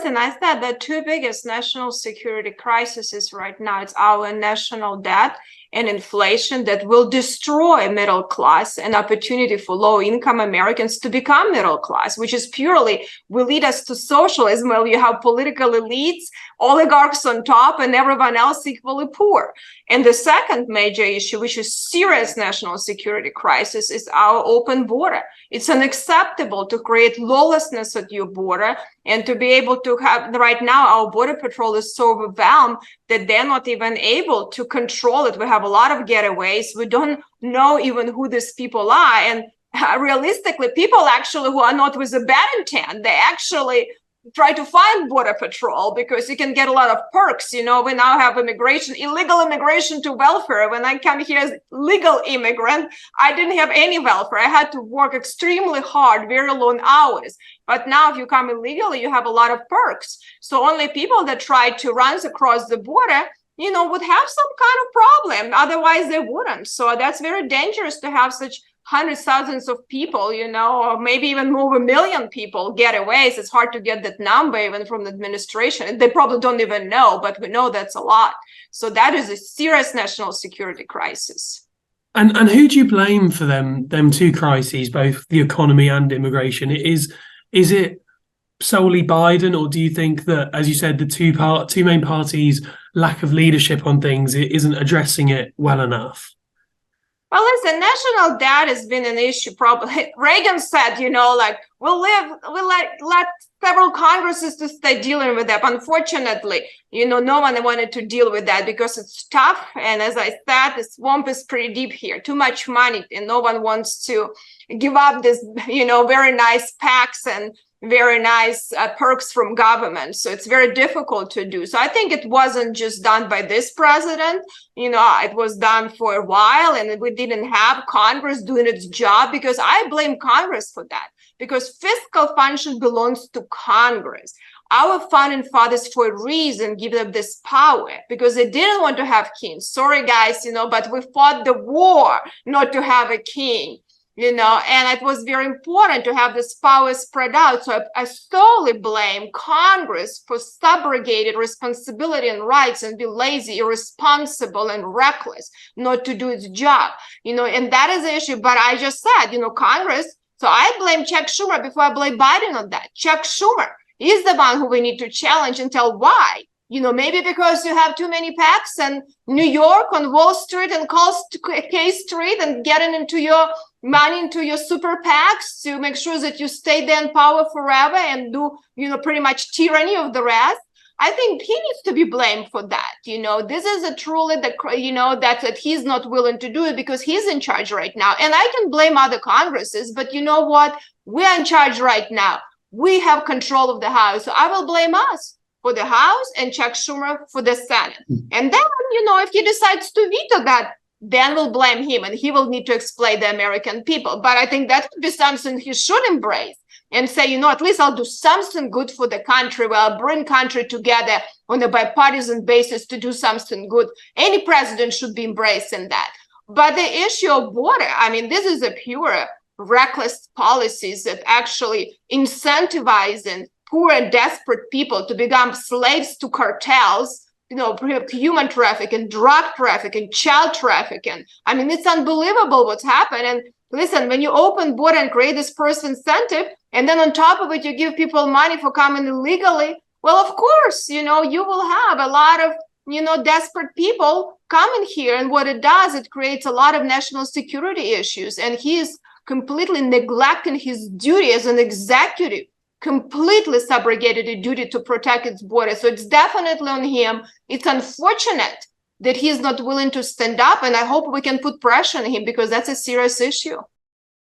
listen, I said the two biggest national security crises right now, it's our national debt and inflation that will destroy middle class and opportunity for low-income Americans to become middle class, which is purely will lead us to socialism, where you have political elites, oligarchs on top, and everyone else equally poor. And the second major issue, which is serious national security crisis, is our open border. It's unacceptable to create lawlessness at your border and to be able to have, right now, our border patrol is so overwhelmed that they're not even able to control it. We have a lot of getaways. We don't know even who these people are. And realistically, people actually who are not with a bad intent, they actually try to find border patrol because you can get a lot of perks. You know, we now have immigration, illegal immigration to welfare. When I come here as legal immigrant, I didn't have any welfare. I had to work extremely hard, very long hours. But now if you come illegally, you have a lot of perks. So only people that try to run across the border, you know, would have some kind of problem. Otherwise, they wouldn't. So that's very dangerous to have such hundreds, thousands of people, you know, or maybe even over 1 million people getaways. It's hard to get that number even from the administration. They probably don't even know, but we know that's a lot. So that is a serious national security crisis. And who do you blame for them two crises, both the economy and immigration? Is it solely Biden, or do you think that, as you said, the two main parties' lack of leadership on things isn't addressing it well enough? Well, listen, national debt has been an issue. Probably Reagan said, you know, like we'll let several Congresses to stay dealing with that. Unfortunately, you know, no one wanted to deal with that because it's tough. And as I said, the swamp is pretty deep here, too much money, and no one wants to give up this, you know, very nice PACs and very nice perks from government. So it's very difficult to do. So I think it wasn't just done by this president. You know, it was done for a while, and we didn't have Congress doing its job, because I blame Congress for that, because fiscal function belongs to Congress. Our founding fathers, for a reason, give them this power because they didn't want to have kings. Sorry, guys, you know, but we fought the war not to have a king. You know, and it was very important to have this power spread out. So I solely blame Congress for subrogated responsibility and rights and be lazy, irresponsible, and reckless, not to do its job. You know, and that is the issue. But I just said, you know, Congress. So I blame Chuck Schumer before I blame Biden on that. Chuck Schumer is the one who we need to challenge and tell why. You know, maybe because you have too many PACs and New York on Wall Street and K Street and getting into your money into your super PACs to make sure that you stay there in power forever and do, you know, pretty much tyranny of the rest. I think he needs to be blamed for that. You know, this is a truly the, you know, that he's not willing to do it because he's in charge right now. And I can blame other Congresses, but you know what? We're in charge right now. We have control of the House. So I will blame us for the House and Chuck Schumer for the Senate. And then, you know, if he decides to veto that, then we'll blame him and he will need to explain the American people. But I think that would be something he should embrace and say, you know, at least I'll do something good for the country, where I'll bring country together on a bipartisan basis to do something good. Any president should be embracing that. But the issue of border, I mean, this is a pure reckless policies that actually incentivizing poor and desperate people to become slaves to cartels, you know, human trafficking, drug trafficking, child trafficking. I mean, it's unbelievable what's happened. And listen, when you open border and create this first incentive, and then on top of it, you give people money for coming illegally, well, of course, you know, you will have a lot of, you know, desperate people coming here. And what it does, it creates a lot of national security issues. And he is completely neglecting his duty as an executive, completely subrogated a duty to protect its border. So it's definitely on him. It's unfortunate that he's not willing to stand up, and I hope we can put pressure on him because that's a serious issue.